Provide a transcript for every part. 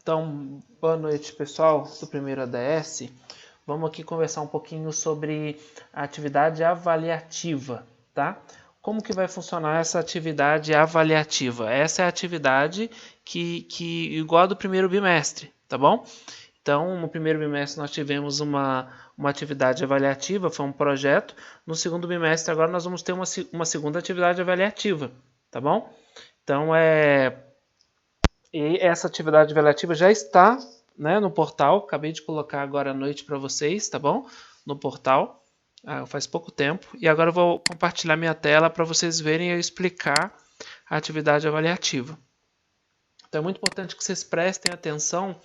Então, boa noite pessoal do primeiro ADS. Vamos aqui conversar um pouquinho sobre a atividade avaliativa, tá? Como que vai funcionar essa atividade avaliativa? Essa é a atividade que igual a do primeiro bimestre, tá bom? Então, no primeiro bimestre nós tivemos uma atividade avaliativa, foi um projeto. No segundo bimestre agora nós vamos ter uma segunda atividade avaliativa, tá bom? Então, e essa atividade avaliativa já está, né, no portal. Acabei de colocar agora à noite para vocês, tá bom? No portal, faz pouco tempo. E agora eu vou compartilhar minha tela para vocês verem eu explicar a atividade avaliativa. Então é muito importante que vocês prestem atenção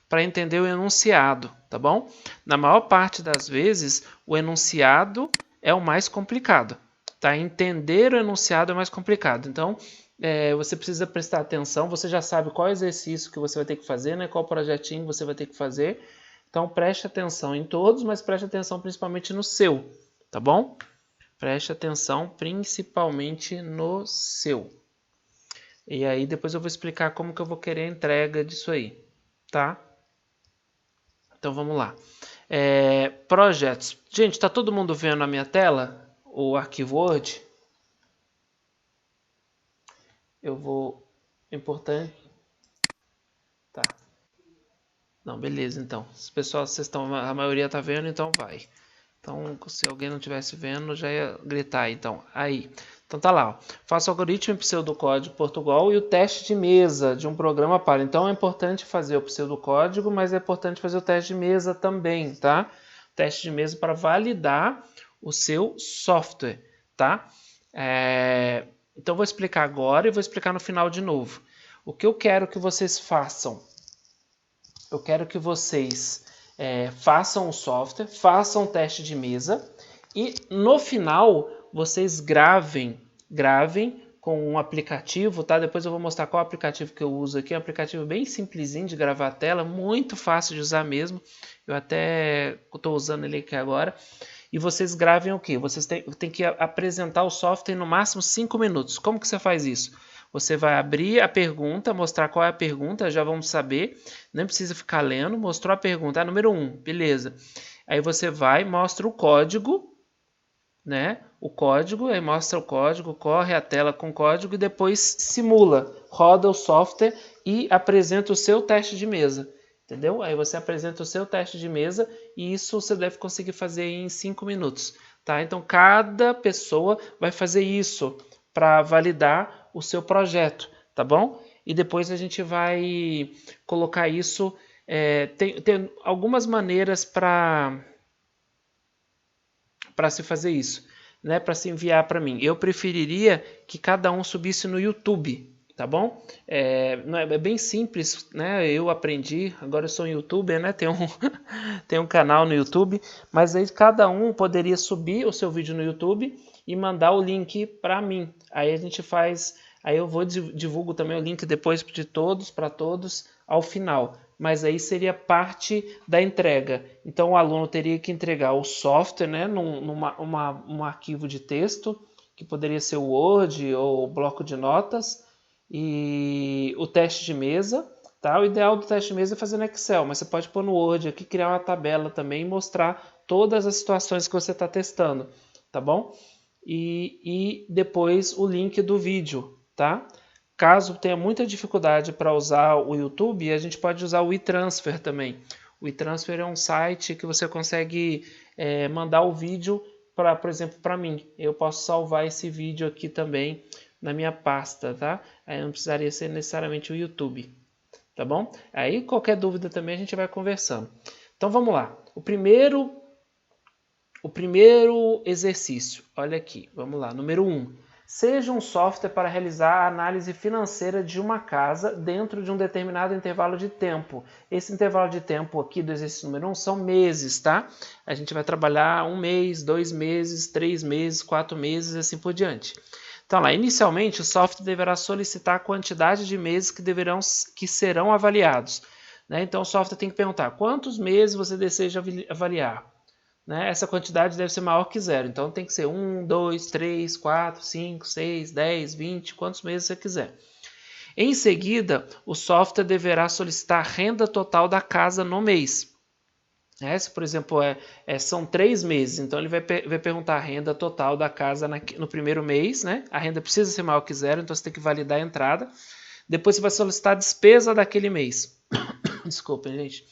para entender o enunciado, tá bom? Na maior parte das vezes, o enunciado é o mais complicado, tá? Entender o enunciado é mais complicado. Então, você precisa prestar atenção, você já sabe qual exercício que você vai ter que fazer, né? Qual projetinho você vai ter que fazer. Então preste atenção em todos, mas preste atenção principalmente no seu, tá bom? Preste atenção principalmente no seu. E aí depois eu vou explicar como que eu vou querer a entrega disso aí, tá? Então vamos lá. Projetos. Gente, está todo mundo vendo a minha tela? O arquivo Word? Eu vou... Importante... Tá. Não, beleza, então. Se o pessoal, a maioria tá vendo, então vai. Então, se alguém não estivesse vendo, já ia gritar, então. Aí. Então tá lá, ó. Faça o algoritmo em pseudocódigo Portugal e o teste de mesa de um programa para. Então é importante fazer o pseudocódigo, mas é importante fazer o teste de mesa também, tá? Teste de mesa para validar o seu software, tá? Então vou explicar agora e vou explicar no final de novo. O que eu quero que vocês façam? Eu quero que vocês façam o software, façam o teste de mesa e no final vocês gravem com um aplicativo, tá? Depois eu vou mostrar qual aplicativo que eu uso aqui, é um aplicativo bem simplesinho de gravar a tela, muito fácil de usar mesmo, eu até estou usando ele aqui agora. E vocês gravem o quê? Vocês têm que apresentar o software em no máximo 5 minutos. Como que você faz isso? Você vai abrir a pergunta, mostrar qual é a pergunta, já vamos saber, nem precisa ficar lendo, mostrou a pergunta, número 1, beleza. Aí você vai, mostra o código, né? O código, aí mostra o código, corre a tela com o código e depois simula, roda o software e apresenta o seu teste de mesa, entendeu? Aí você apresenta o seu teste de mesa e isso você deve conseguir fazer em 5 minutos, tá? Então cada pessoa vai fazer isso para validar o seu projeto, tá bom? E depois a gente vai colocar isso, tem algumas maneiras para se fazer isso, né? Para se enviar para mim. Eu preferiria que cada um subisse no YouTube, tá bom? É bem simples, né? Eu aprendi, agora eu sou um youtuber, né? Tem um canal no YouTube, mas aí cada um poderia subir o seu vídeo no YouTube e mandar o link para mim. Aí a gente faz, aí eu vou divulgo também o link depois de todos, para todos, ao final. Mas aí seria parte da entrega. Então o aluno teria que entregar o software, né, um arquivo de texto, que poderia ser o Word ou o bloco de notas, e o teste de mesa. Tá? O ideal do teste de mesa é fazer no Excel, mas você pode pôr no Word aqui, criar uma tabela também e mostrar todas as situações que você está testando, tá bom? E depois o link do vídeo, tá? Caso tenha muita dificuldade para usar o YouTube, a gente pode usar o WeTransfer também. O WeTransfer é um site que você consegue mandar o vídeo, por exemplo, para mim. Eu posso salvar esse vídeo aqui também na minha pasta, tá? Aí não precisaria ser necessariamente o YouTube, tá bom? Aí qualquer dúvida também a gente vai conversando. Então vamos lá. O primeiro exercício, olha aqui, vamos lá, número 1. Seja um software para realizar a análise financeira de uma casa dentro de um determinado intervalo de tempo. Esse intervalo de tempo aqui do exercício número 1 são meses, tá? A gente vai trabalhar 1 mês, 2 meses, 3 meses, 4 meses e assim por diante. Então lá, inicialmente o software deverá solicitar a quantidade de meses que serão avaliados, né? Então o software tem que perguntar quantos meses você deseja avaliar. Né? Essa quantidade deve ser maior que 0. Então tem que ser 1, 2, 3, 4, 5, 6, 10, 20, quantos meses você quiser. Em seguida, o software deverá solicitar a renda total da casa no mês. Se, por exemplo, são 3 meses, então ele vai perguntar a renda total da casa no primeiro mês, né? A renda precisa ser maior que 0, então você tem que validar a entrada. Depois você vai solicitar a despesa daquele mês. Desculpa, gente.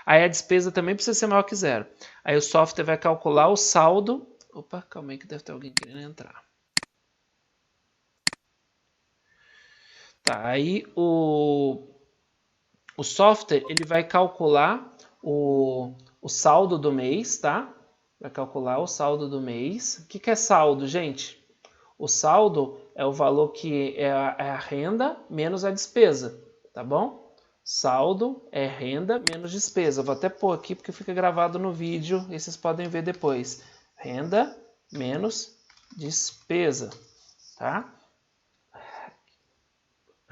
Aí a despesa também precisa ser maior que 0. Aí o software vai calcular o saldo. Opa, calma aí que deve ter alguém querendo entrar. Tá, aí o software ele vai calcular o saldo do mês, tá? Vai calcular o saldo do mês. O que é saldo, gente? O saldo é o valor que é a renda menos a despesa, tá bom? Saldo é renda menos despesa. Eu vou até pôr aqui porque fica gravado no vídeo e vocês podem ver depois. Renda menos despesa, tá?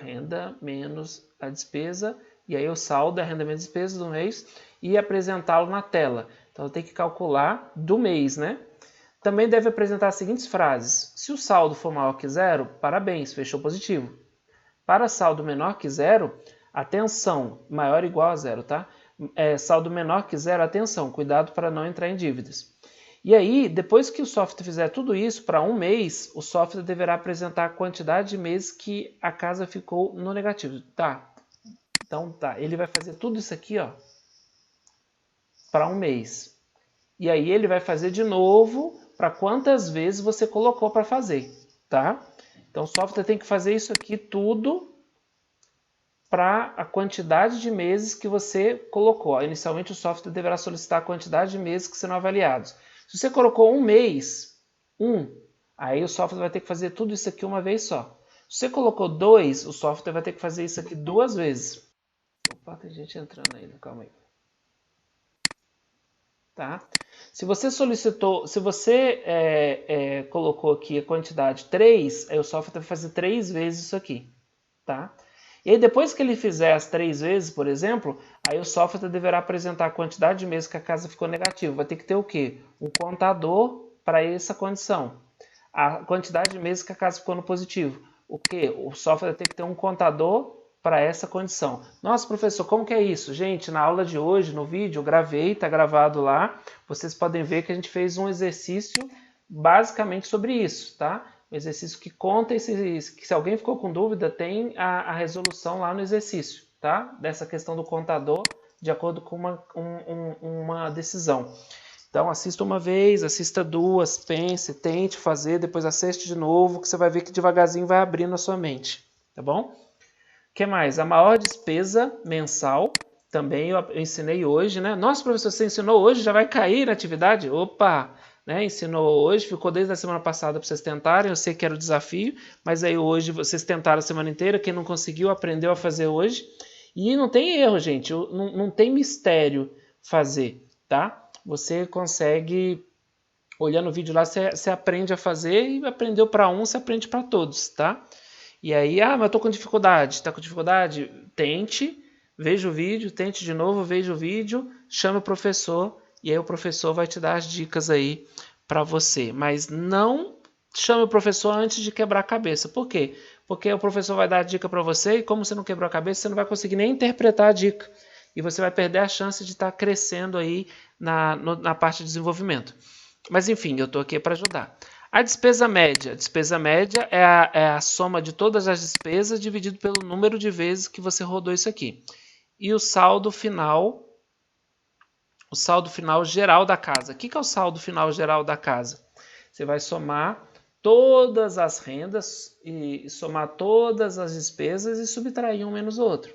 Renda menos a despesa, e aí o saldo é a renda menos despesa do mês e apresentá-lo na tela. Então tem que calcular do mês, né? Também deve apresentar as seguintes frases. Se o saldo for maior que 0, parabéns, fechou positivo. Para saldo menor que 0, atenção, maior ou igual a 0, tá? Saldo menor que 0, atenção, cuidado para não entrar em dívidas. E aí, depois que o software fizer tudo isso, para um mês, o software deverá apresentar a quantidade de meses que a casa ficou no negativo. Tá? Então, tá. Ele vai fazer tudo isso aqui, ó, para um mês. E aí ele vai fazer de novo para quantas vezes você colocou para fazer, tá? Então, o software tem que fazer isso aqui tudo para a quantidade de meses que você colocou. Inicialmente, o software deverá solicitar a quantidade de meses que serão avaliados. Se você colocou um mês, aí o software vai ter que fazer tudo isso aqui uma vez só. Se você colocou 2, o software vai ter que fazer isso aqui 2 vezes. Opa, tem gente entrando aí, calma aí. Tá? Se você solicitou, se você colocou aqui a quantidade 3, aí o software vai fazer 3 vezes isso aqui. Tá? E aí depois que ele fizer as 3 vezes, por exemplo, aí o software deverá apresentar a quantidade de meses que a casa ficou negativa. Vai ter que ter o quê? Um contador para essa condição. A quantidade de meses que a casa ficou no positivo. O quê? O software vai ter que ter um contador para essa condição. Nossa, professor, como que é isso? Gente, na aula de hoje, no vídeo, eu gravei, está gravado lá. Vocês podem ver que a gente fez um exercício basicamente sobre isso, tá? Um exercício que conta, que se alguém ficou com dúvida, tem a resolução lá no exercício, tá? Dessa questão do contador, de acordo com uma decisão. Então, assista uma vez, assista 2, pense, tente fazer, depois assiste de novo, que você vai ver que devagarzinho vai abrindo a sua mente, tá bom? O que mais? A maior despesa mensal, também eu ensinei hoje, né? Nossa, professor, você ensinou hoje, já vai cair na atividade? Opa! Né, ensinou hoje, ficou desde a semana passada para vocês tentarem, eu sei que era o desafio, mas aí hoje vocês tentaram a semana inteira, quem não conseguiu aprendeu a fazer hoje, e não tem erro, gente, não tem mistério fazer, tá? Você consegue, olhando o vídeo lá, você aprende a fazer, e aprendeu para um, você aprende para todos, tá? E aí, mas eu tô com dificuldade, está com dificuldade? Tente, veja o vídeo, tente de novo, veja o vídeo, chame o professor, e aí o professor vai te dar as dicas aí para você. Mas não chame o professor antes de quebrar a cabeça. Por quê? Porque o professor vai dar a dica para você e como você não quebrou a cabeça, você não vai conseguir nem interpretar a dica. E você vai perder a chance de estar crescendo aí na parte de desenvolvimento. Mas enfim, eu estou aqui para ajudar. A despesa média. A despesa média é a soma de todas as despesas dividido pelo número de vezes que você rodou isso aqui. E o saldo final geral da casa. O que é o saldo final geral da casa? Você vai somar todas as rendas e somar todas as despesas e subtrair um menos o outro.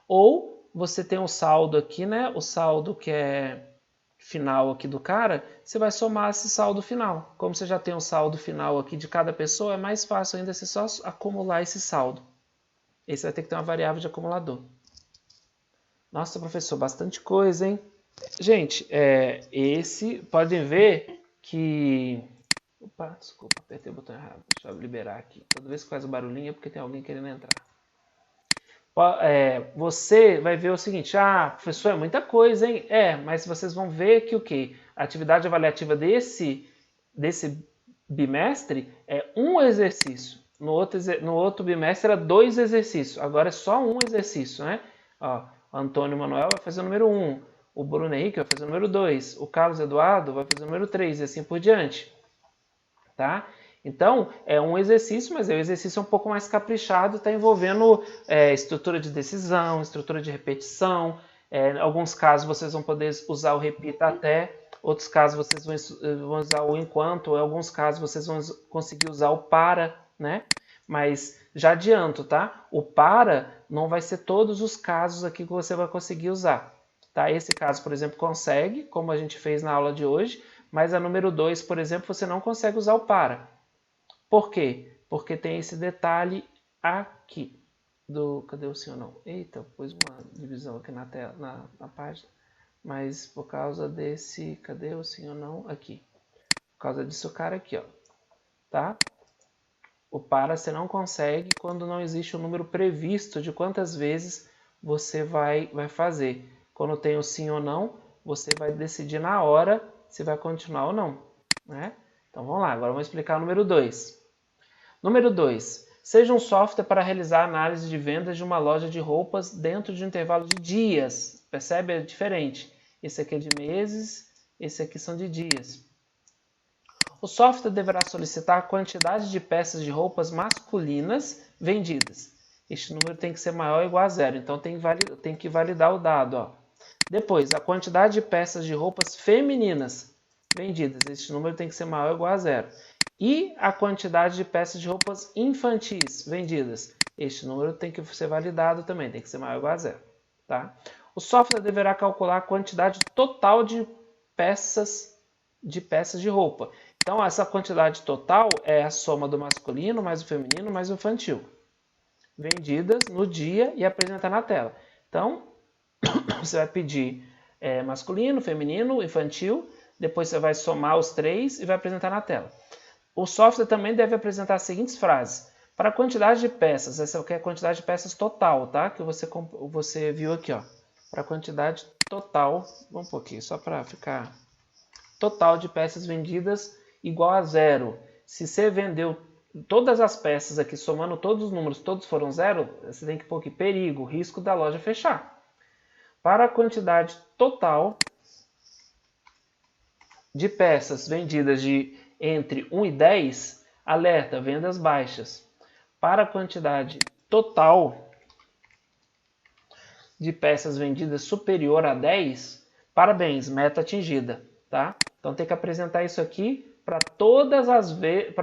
Ou você tem um saldo aqui, né? O saldo que é final aqui do cara, você vai somar esse saldo final. Como você já tem um saldo final aqui de cada pessoa, é mais fácil ainda você só acumular esse saldo. Aí você vai ter que ter uma variável de acumulador. Nossa, professor, bastante coisa, hein? Gente, podem ver que... Opa, desculpa, apertei o botão errado. Deixa eu liberar aqui. Toda vez que faz o barulhinho é porque tem alguém querendo entrar. Você vai ver o seguinte, professor, é muita coisa, hein? Mas vocês vão ver que o quê? A atividade avaliativa desse bimestre é um exercício. No outro bimestre era 2 exercícios, agora é só um exercício, né? Ó, o Antônio Manuel vai fazer o número 1, o Bruno Henrique vai fazer o número 2, o Carlos Eduardo vai fazer o número 3 e assim por diante, tá? Então, é um exercício, mas é um exercício um pouco mais caprichado, está envolvendo estrutura de decisão, estrutura de repetição. Em alguns casos vocês vão poder usar o repita até, outros casos vocês vão usar o enquanto, em alguns casos vocês vão conseguir usar o para, né? Mas já adianto, tá? O para não vai ser todos os casos aqui que você vai conseguir usar, tá? Esse caso, por exemplo, consegue, como a gente fez na aula de hoje, mas a número 2, por exemplo, você não consegue usar o para. Por quê? Porque tem esse detalhe aqui. Cadê o sim ou não? Eita, pus uma divisão aqui na tela, na página. Mas por causa desse... Cadê o sim ou não? Aqui. Por causa disso cara aqui, ó. Tá? O para você não consegue quando não existe um número previsto de quantas vezes você vai fazer. Quando tem o sim ou não, você vai decidir na hora se vai continuar ou não, né? Então vamos lá, agora vamos explicar o número 2. Número 2. Seja um software para realizar análise de vendas de uma loja de roupas dentro de um intervalo de dias. Percebe? É diferente. Esse aqui é de meses, esse aqui são de dias. O software deverá solicitar a quantidade de peças de roupas masculinas vendidas. Este número tem que ser maior ou igual a 0, então tem que validar o dado. Ó. Depois, a quantidade de peças de roupas femininas vendidas. Este número tem que ser maior ou igual a 0. E a quantidade de peças de roupas infantis vendidas. Este número tem que ser validado também, tem que ser maior ou igual a 0. Tá? O software deverá calcular a quantidade total de peças de roupa. Então, essa quantidade total é a soma do masculino, mais o feminino, mais o infantil. Vendidas no dia e apresentar na tela. Então, você vai pedir masculino, feminino, infantil, depois você vai somar os 3 e vai apresentar na tela. O software também deve apresentar as seguintes frases. Para a quantidade de peças, essa aqui é a quantidade de peças total, tá? Que você viu aqui, ó. Para a quantidade total, vamos um pouquinho, só para ficar... Total de peças vendidas igual a 0. Se você vendeu todas as peças aqui, somando todos os números, todos foram 0, você tem que pôr aqui perigo, risco da loja fechar. Para a quantidade total de peças vendidas de entre 1 e 10, alerta, vendas baixas. Para a quantidade total de peças vendidas superior a 10, parabéns, meta atingida, tá? Então tem que apresentar isso aqui para todas as vezes,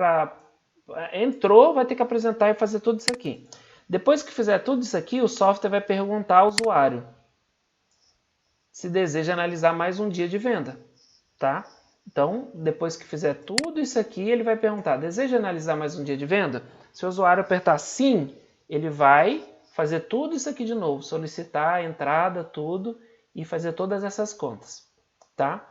entrou, vai ter que apresentar e fazer tudo isso aqui. Depois que fizer tudo isso aqui, o software vai perguntar ao usuário se deseja analisar mais um dia de venda, tá? Então, depois que fizer tudo isso aqui, ele vai perguntar, deseja analisar mais um dia de venda? Se o usuário apertar sim, ele vai fazer tudo isso aqui de novo, solicitar a entrada, tudo, e fazer todas essas contas, tá?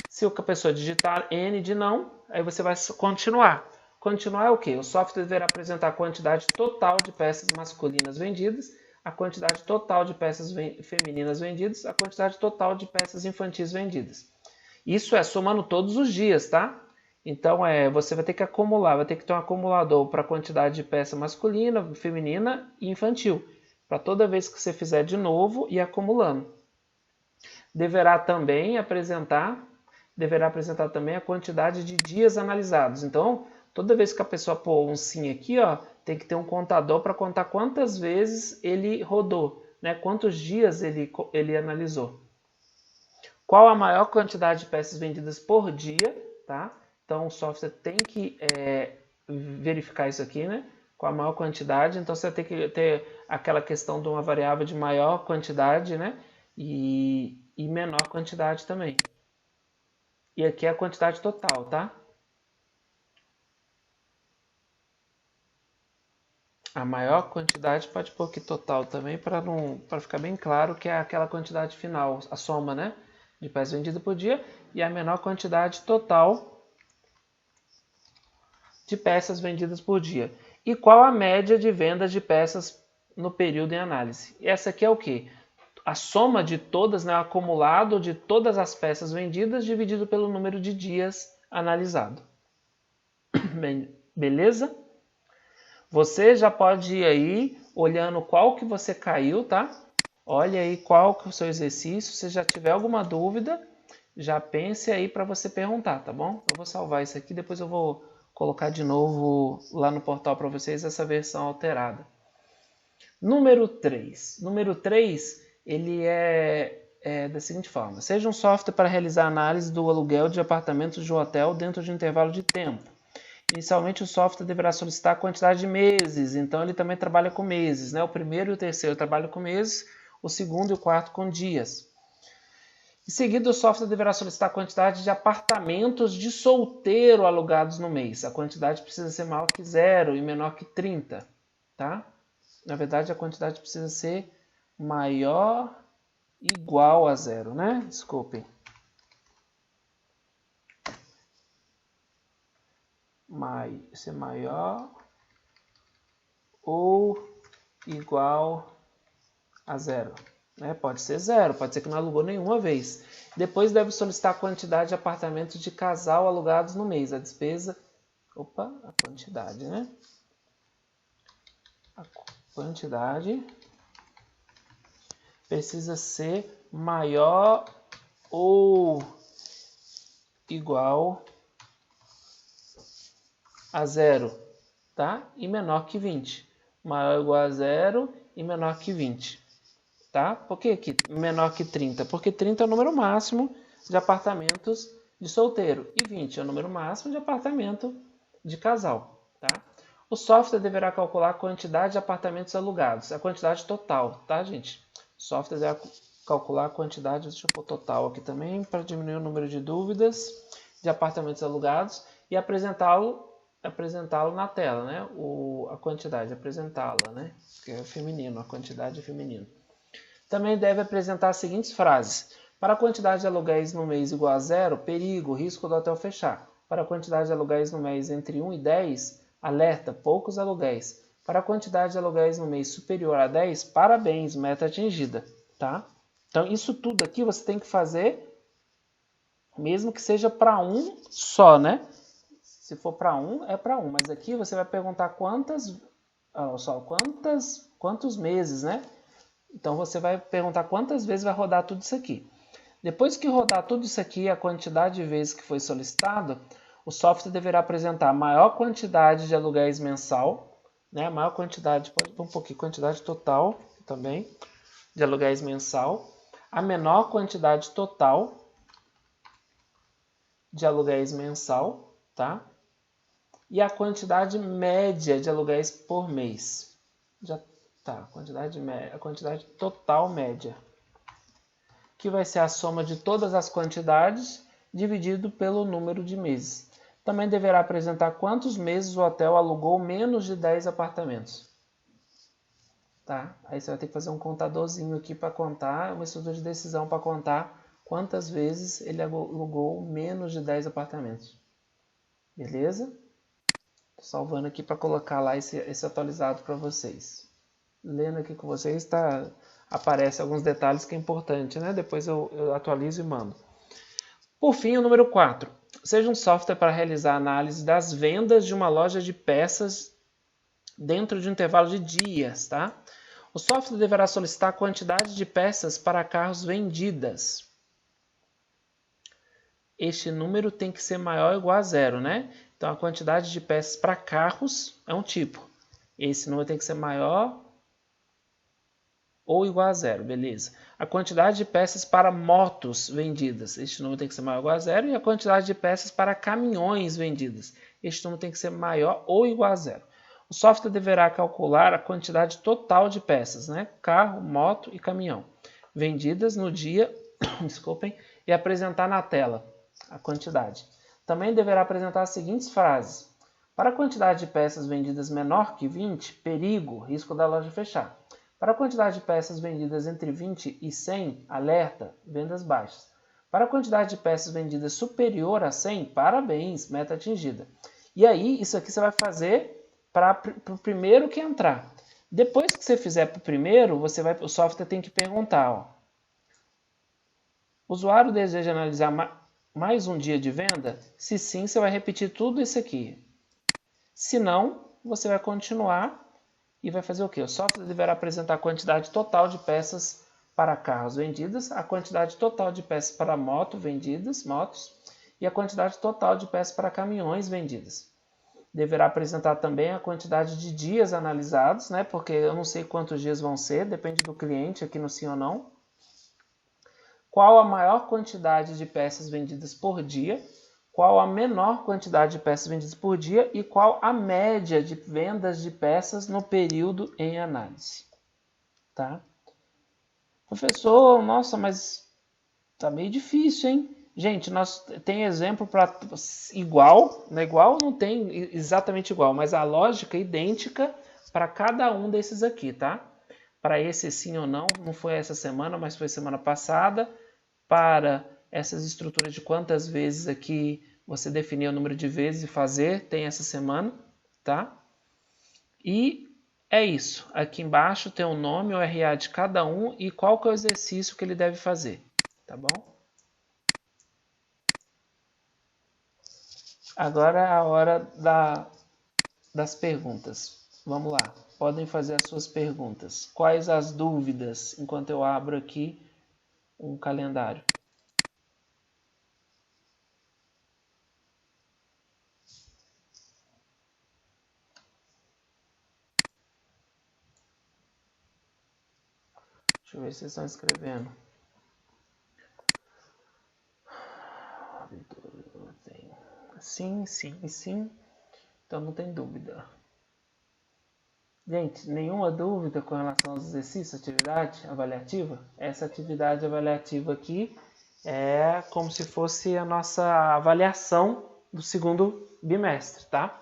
Se a pessoa digitar N de não, aí você vai continuar. Continuar é o quê? O software deverá apresentar a quantidade total de peças masculinas vendidas, a quantidade total de peças femininas vendidas, a quantidade total de peças infantis vendidas. Isso é somando todos os dias, tá? Então, você vai ter que acumular, vai ter que ter um acumulador para a quantidade de peça masculina, feminina e infantil, para toda vez que você fizer de novo e acumulando. Deverá apresentar também a quantidade de dias analisados. Então, toda vez que a pessoa pôr um sim aqui, ó, tem que ter um contador para contar quantas vezes ele rodou, né? Quantos dias ele analisou. Qual a maior quantidade de peças vendidas por dia, tá? Então, o software tem que verificar isso aqui, né? Com a maior quantidade. Então, você vai ter que ter aquela questão de uma variável de maior quantidade, né? E menor quantidade também. E aqui é a quantidade total, tá? A maior quantidade pode pôr aqui total também, para ficar bem claro que é aquela quantidade final, a soma, né? De peças vendidas por dia, e a menor quantidade total de peças vendidas por dia. E qual a média de vendas de peças no período em análise? E essa aqui é o quê? A soma de todas, né, o acumulado de todas as peças vendidas dividido pelo número de dias analisado. Beleza? Você já pode ir aí olhando qual que você caiu, tá? Olha aí qual que é o seu exercício. Se já tiver alguma dúvida, já pense aí para você perguntar, tá bom? Eu vou salvar isso aqui, depois eu vou colocar de novo lá no portal para vocês essa versão alterada. Número 3. Número 3, ele é da seguinte forma. Seja um software para realizar análise do aluguel de apartamentos de um hotel dentro de um intervalo de tempo. Inicialmente, o software deverá solicitar a quantidade de meses, então ele também trabalha com meses, né? O primeiro e o terceiro trabalham com meses, o segundo e o quarto com dias. Em seguida, o software deverá solicitar a quantidade de apartamentos de solteiro alugados no mês. A quantidade precisa ser maior que 0 e menor que 30, tá? Na verdade, a quantidade precisa ser maior igual a 0, né? Desculpem. Ser maior ou igual a 0. Né? Pode ser 0, pode ser que não alugou nenhuma vez. Depois deve solicitar a quantidade de apartamentos de casal alugados no mês. A despesa... Opa, a quantidade, né? A quantidade precisa ser maior ou igual a 0, tá? E menor que 20. Maior ou igual a 0 e menor que 20. Tá? Por que aqui menor que 30? Porque 30 é o número máximo de apartamentos de solteiro e 20 é o número máximo de apartamento de casal. Tá? O software deverá calcular a quantidade de apartamentos alugados, a quantidade total, tá, gente? O software deverá calcular a quantidade, deixa eu pôr total aqui também, para diminuir o número de dúvidas de apartamentos alugados e apresentá-lo na tela, né? A quantidade, apresentá-la, né? Que é feminino, a quantidade é feminino. Também deve apresentar as seguintes frases. Para a quantidade de aluguéis no mês igual a 0, perigo, risco do hotel fechar. Para a quantidade de aluguéis no mês entre 1 e 10, alerta, poucos aluguéis. Para a quantidade de aluguéis no mês superior a 10, parabéns, meta atingida. Tá? Então, isso tudo aqui você tem que fazer, mesmo que seja para um só, né? Se for para um, é para um. Mas aqui você vai perguntar quantos meses, né? Então você vai perguntar quantas vezes vai rodar tudo isso aqui. Depois que rodar tudo isso aqui, a quantidade de vezes que foi solicitado, o software deverá apresentar a maior quantidade de aluguéis mensal, né? A maior quantidade, pode pôr um pouquinho, quantidade total também, de aluguéis mensal, a menor quantidade total de aluguéis mensal, tá? E a quantidade média de aluguéis por mês. Já tá, a quantidade total média, que vai ser a soma de todas as quantidades dividido pelo número de meses. Também deverá apresentar quantos meses o hotel alugou menos de 10 apartamentos. Tá? Aí você vai ter que fazer um contadorzinho aqui para contar, uma estrutura de decisão para contar quantas vezes ele alugou menos de 10 apartamentos. Beleza? Tô salvando aqui para colocar lá esse atualizado para vocês. Lendo aqui com vocês, aparece alguns detalhes que é importante, né? Depois eu atualizo e mando. Por fim, o número 4. Seja um software para realizar análise das vendas de uma loja de peças dentro de um intervalo de dias, tá? O software deverá solicitar a quantidade de peças para carros vendidas. Este número tem que ser maior ou igual a 0, né? Então, a quantidade de peças para carros é um tipo. Esse número tem que ser maior ou igual a 0, beleza. A quantidade de peças para motos vendidas, este número tem que ser maior ou igual a 0. E a quantidade de peças para caminhões vendidas, este número tem que ser maior ou igual a 0. O software deverá calcular a quantidade total de peças, né? Carro, moto e caminhão, vendidas no dia, desculpem, e apresentar na tela a quantidade. Também deverá apresentar as seguintes frases. Para a quantidade de peças vendidas menor que 20, perigo, risco da loja fechar. Para a quantidade de peças vendidas entre 20 e 100, alerta, vendas baixas. Para a quantidade de peças vendidas superior a 100, parabéns, meta atingida. E aí, isso aqui você vai fazer para o primeiro que entrar. Depois que você fizer para o primeiro, o software tem que perguntar, ó, o usuário deseja analisar mais um dia de venda? Se sim, você vai repetir tudo isso aqui. Se não, você vai continuar e vai fazer o quê? O software deverá apresentar a quantidade total de peças para carros vendidas, a quantidade total de peças para motos, e a quantidade total de peças para caminhões vendidas. Deverá apresentar também a quantidade de dias analisados, né? Porque eu não sei quantos dias vão ser, depende do cliente aqui no sim ou não. Qual a maior quantidade de peças vendidas por dia, qual a menor quantidade de peças vendidas por dia e qual a média de vendas de peças no período em análise. Tá? Professor, nossa, mas tá meio difícil, hein? Gente, nós tem exemplo para igual, não é igual, não tem exatamente igual, mas a lógica é idêntica para cada um desses aqui, tá? Para esse sim ou não, não foi essa semana, mas foi semana passada. Para essas estruturas de quantas vezes aqui você definir o número de vezes e fazer, tem essa semana, tá? E é isso. Aqui embaixo tem o nome, o RA de cada um e qual que é o exercício que ele deve fazer, tá bom? Agora é a hora das perguntas. Vamos lá, podem fazer as suas perguntas. Quais as dúvidas enquanto eu abro aqui um calendário? Deixa eu ver se vocês estão escrevendo. Sim, sim, sim. Então não tem dúvida. Gente, nenhuma dúvida com relação aos exercícios, atividade avaliativa? Essa atividade avaliativa aqui é como se fosse a nossa avaliação do segundo bimestre, tá?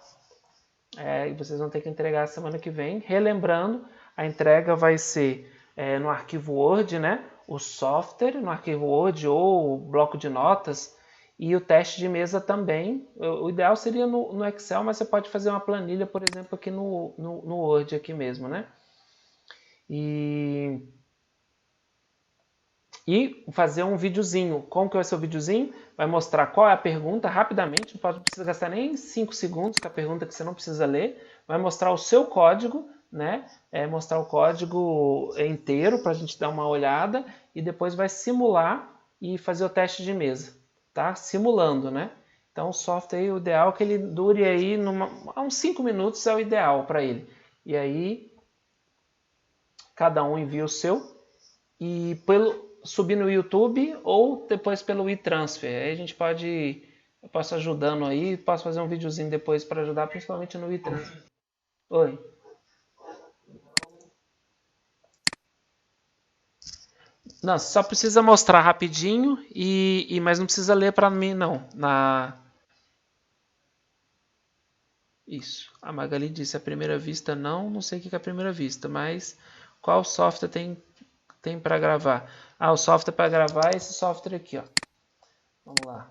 E vocês vão ter que entregar semana que vem. Relembrando, a entrega vai ser no arquivo Word, né? O software no arquivo Word ou o bloco de notas e o teste de mesa também. O ideal seria no Excel, mas você pode fazer uma planilha, por exemplo, aqui no Word aqui mesmo, né? E fazer um videozinho. Como que vai ser o videozinho? Vai mostrar qual é a pergunta rapidamente, não precisa gastar nem 5 segundos com a pergunta que você não precisa ler. Vai mostrar o seu código, né? Mostrar o código inteiro para a gente dar uma olhada e depois vai simular e fazer o teste de mesa, tá? Simulando, né? Então o software, o ideal é que ele dure aí uns 5 minutos é o ideal para ele. E aí cada um envia o seu e subir no YouTube ou depois pelo e-transfer. Aí a gente pode, eu posso ajudando aí, posso fazer um videozinho depois para ajudar, principalmente no e-transfer. Oi. Não, só precisa mostrar rapidinho mas não precisa ler para mim não. Isso. A Magali disse à primeira vista não sei o que é a primeira vista, mas qual software tem para gravar? O software para gravar é esse software aqui, ó. Vamos lá.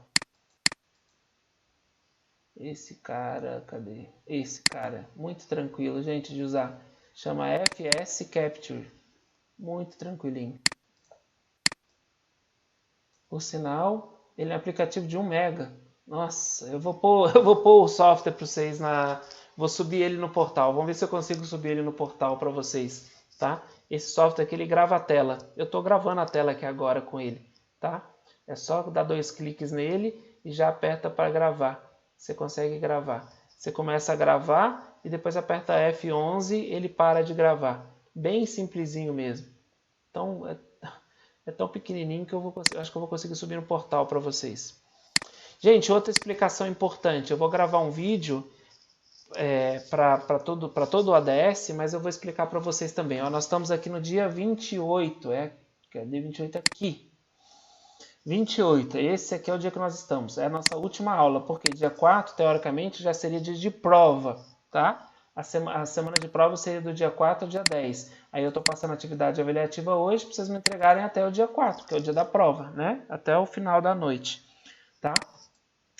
Esse cara, cadê? Esse cara, muito tranquilo, gente, de usar. Chama FS Capture. Muito tranquilinho. Por sinal, ele é um aplicativo de 1 mega. Nossa, eu vou pôr o software para vocês vou subir ele no portal. Vamos ver se eu consigo subir ele no portal para vocês, tá? Esse software aqui ele grava a tela. Eu estou gravando a tela aqui agora com ele, tá? É só dar 2 cliques nele e já aperta para gravar. Você consegue gravar. Você começa a gravar e depois aperta F11, ele para de gravar. Bem simplesinho mesmo. Então é tão pequenininho que acho que eu vou conseguir subir no portal para vocês. Gente, outra explicação importante. Eu vou gravar um vídeo para todo o ADS, mas eu vou explicar para vocês também. Nós estamos aqui no dia 28. Cadê 28 aqui? 28, esse aqui é o dia que nós estamos, é a nossa última aula, porque dia 4, teoricamente, já seria dia de prova, tá? A semana de prova seria do dia 4 ao dia 10. Aí eu estou passando a atividade avaliativa hoje, para vocês me entregarem até o dia 4, que é o dia da prova, né? Até o final da noite, tá?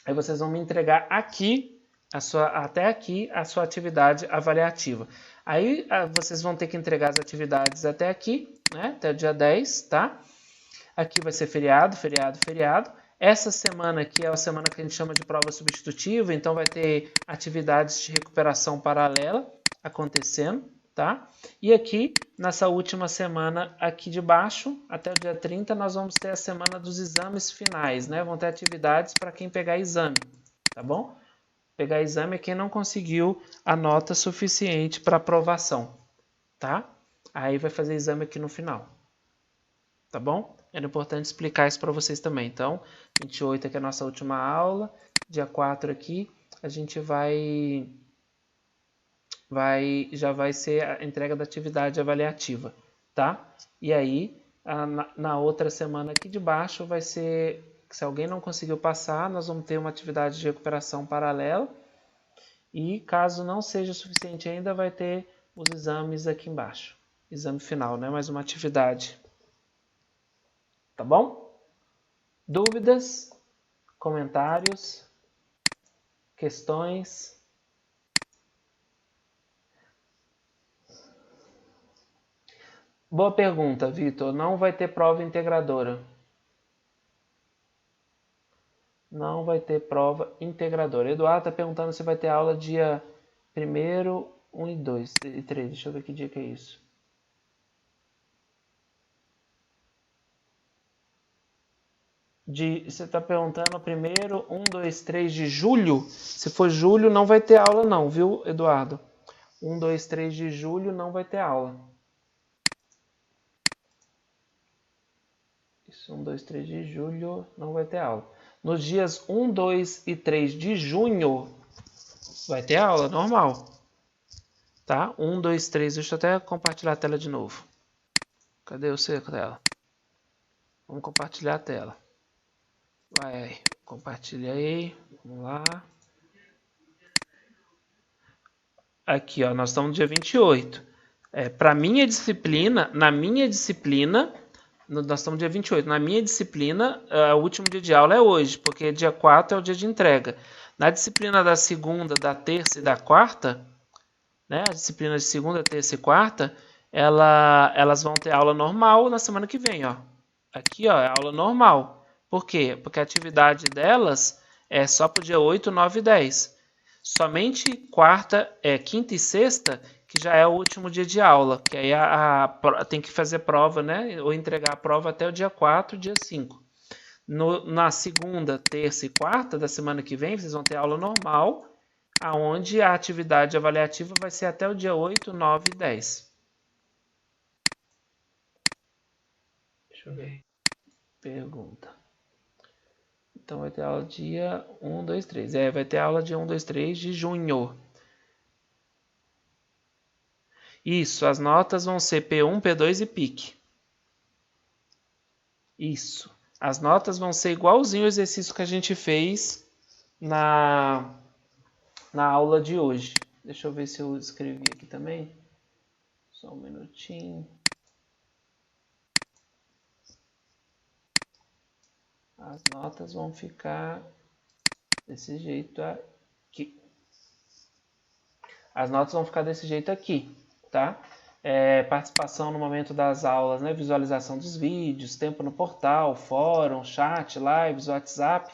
Aí vocês vão me entregar aqui, até aqui, a sua atividade avaliativa. Aí vocês vão ter que entregar as atividades até aqui, né? Até o dia 10, tá? Aqui vai ser feriado, feriado, feriado. Essa semana aqui é a semana que a gente chama de prova substitutiva, então vai ter atividades de recuperação paralela acontecendo, tá? E aqui, nessa última semana aqui de baixo, até o dia 30, nós vamos ter a semana dos exames finais, né? Vão ter atividades para quem pegar exame, tá bom? Pegar exame é quem não conseguiu a nota suficiente para aprovação, tá? Aí vai fazer exame aqui no final, tá bom? Era importante explicar isso para vocês também. Então, 28 aqui é a nossa última aula, dia 4 aqui a gente já vai ser a entrega da atividade avaliativa, tá? E aí, na outra semana aqui de baixo vai ser, se alguém não conseguiu passar, nós vamos ter uma atividade de recuperação paralela e caso não seja suficiente ainda, vai ter os exames aqui embaixo. Exame final, né? Mais uma atividade. Tá bom? Dúvidas? Comentários? Questões? Boa pergunta, Vitor. Não vai ter prova integradora. Não vai ter prova integradora. Eduardo está perguntando se vai ter aula dia 1º, 1 e 2 e 3. Deixa eu ver que dia que é isso. Você está perguntando primeiro, 1, 2, 3 de julho? Se for julho, não vai ter aula não, viu, Eduardo? 1, 2, 3 de julho não vai ter aula. Isso, 1, 2, 3 de julho não vai ter aula. Nos dias 1, 2 e 3 de junho vai ter aula normal. Tá? 1, 2, 3. Deixa eu até compartilhar a tela de novo. Cadê o cerco dela? Vamos compartilhar a tela. Vai, compartilha aí. Vamos lá. Aqui, ó, nós estamos no dia 28. Para minha disciplina, nós estamos no dia 28. Na minha disciplina, o último dia de aula é hoje, porque dia 4 é o dia de entrega. Na disciplina da segunda, da terça e da quarta, né, a disciplina de segunda, terça e quarta, elas vão ter aula normal na semana que vem, ó. Aqui, ó, é aula normal. Por quê? Porque a atividade delas é só para o dia 8, 9 e 10. Somente quinta e sexta, que já é o último dia de aula, que aí tem que fazer prova, né? Ou entregar a prova até o dia 4, dia 5. Na segunda, terça e quarta da semana que vem, vocês vão ter aula normal, aonde a atividade avaliativa vai ser até o dia 8, 9 e 10. Deixa eu ver. Pergunta. Então vai ter aula dia 1, 2, 3. Vai ter aula dia 1, 2, 3 de junho. Isso, as notas vão ser P1, P2 e PIC. Isso. As notas vão ser igualzinho o exercício que a gente fez na aula de hoje. Deixa eu ver se eu escrevi aqui também. Só um minutinho. As notas vão ficar desse jeito aqui. As notas vão ficar desse jeito aqui, tá? Participação no momento das aulas, né? Visualização dos vídeos, tempo no portal, fórum, chat, lives, WhatsApp,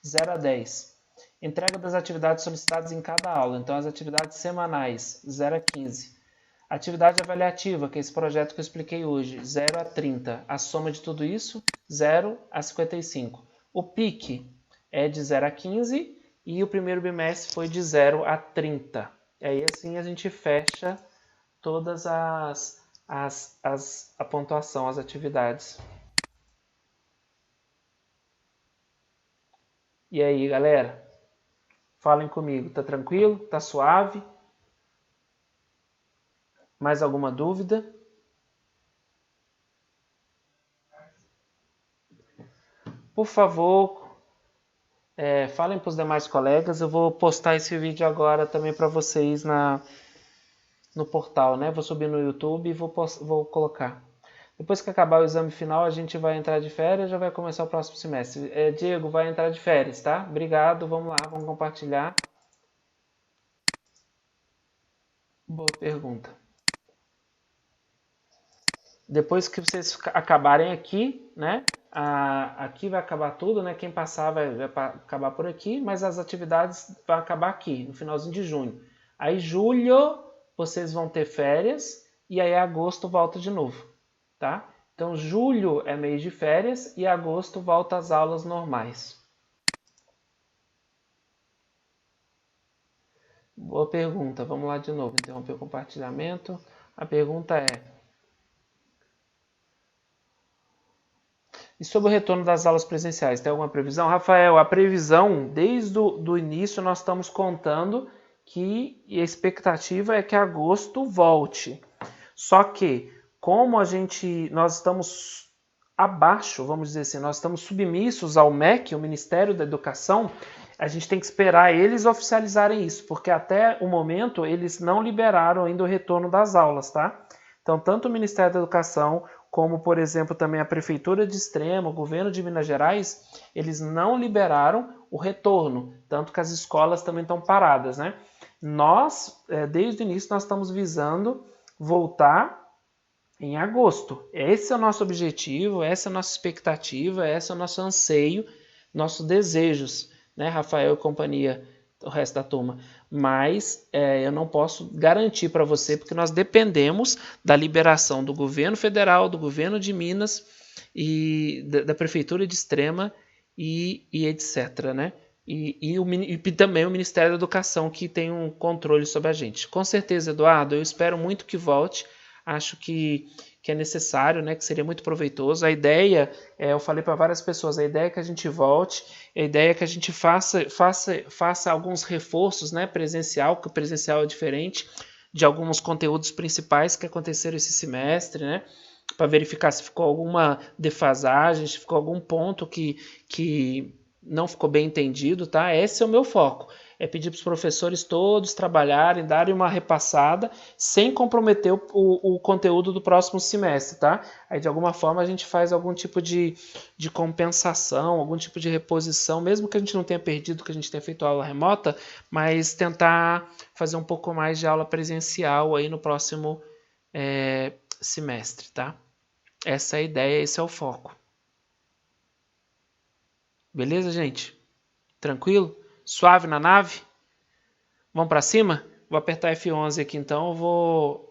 0 a 10. Entrega das atividades solicitadas em cada aula. Então, as atividades semanais, 0 a 15. Atividade avaliativa, que é esse projeto que eu expliquei hoje, 0 a 30. A soma de tudo isso, 0 a 55. O PIC é de 0 a 15 e o primeiro bimestre foi de 0 a 30. E aí assim a gente fecha todas a pontuação, as atividades. E aí, galera? Falem comigo, tá tranquilo? Tá suave? Mais alguma dúvida? Por favor, falem para os demais colegas. Eu vou postar esse vídeo agora também para vocês no portal, né? Vou subir no YouTube e vou colocar. Depois que acabar o exame final, a gente vai entrar de férias, já vai começar o próximo semestre. Diego, vai entrar de férias, tá? Obrigado, vamos lá, vamos compartilhar. Boa pergunta. depois que vocês acabarem aqui, né? Aqui vai acabar tudo, né? Quem passar vai acabar por aqui, mas as atividades vão acabar aqui, no finalzinho de junho. Aí julho vocês vão ter férias e aí agosto volta de novo, tá? Então julho é mês de férias e agosto volta às aulas normais. Boa pergunta, vamos lá de novo. Interromper o compartilhamento. A pergunta é: e sobre o retorno das aulas presenciais, tem alguma previsão? Rafael, a previsão, desde o início, nós estamos contando que a expectativa é que agosto volte. Só que, como nós estamos abaixo, vamos dizer assim, nós estamos submissos ao MEC, o Ministério da Educação, a gente tem que esperar eles oficializarem isso, porque até o momento eles não liberaram ainda o retorno das aulas, tá? Então, tanto o Ministério da Educação, como, por exemplo, também a Prefeitura de Extrema, o governo de Minas Gerais, eles não liberaram o retorno, tanto que as escolas também estão paradas, né? Nós, desde o início, nós estamos visando voltar em agosto. Esse é o nosso objetivo, essa é a nossa expectativa, esse é o nosso anseio, nossos desejos, né, Rafael e companhia, o resto da turma. Mas eu não posso garantir para você, porque nós dependemos da liberação do governo federal, do governo de Minas e da Prefeitura de Extrema e etc., né? E também o Ministério da Educação, que tem um controle sobre a gente. Com certeza, Eduardo, eu espero muito que volte. Acho que é necessário, né, que seria muito proveitoso. A ideia, eu falei para várias pessoas, a ideia é que a gente volte, a ideia é que a gente faça alguns reforços, né, presencial, porque o presencial é diferente de alguns conteúdos principais que aconteceram esse semestre, né, para verificar se ficou alguma defasagem, se ficou algum ponto que não ficou bem entendido, tá? Esse é o meu foco. É pedir para os professores todos trabalharem, darem uma repassada, sem comprometer o conteúdo do próximo semestre, tá? Aí, de alguma forma, a gente faz algum tipo de compensação, algum tipo de reposição, mesmo que a gente não tenha perdido, que a gente tenha feito aula remota, mas tentar fazer um pouco mais de aula presencial aí no próximo semestre, tá? Essa é a ideia, esse é o foco. Beleza, gente? Tranquilo? Suave na nave? Vamos para cima? Vou apertar F11 aqui então, eu vou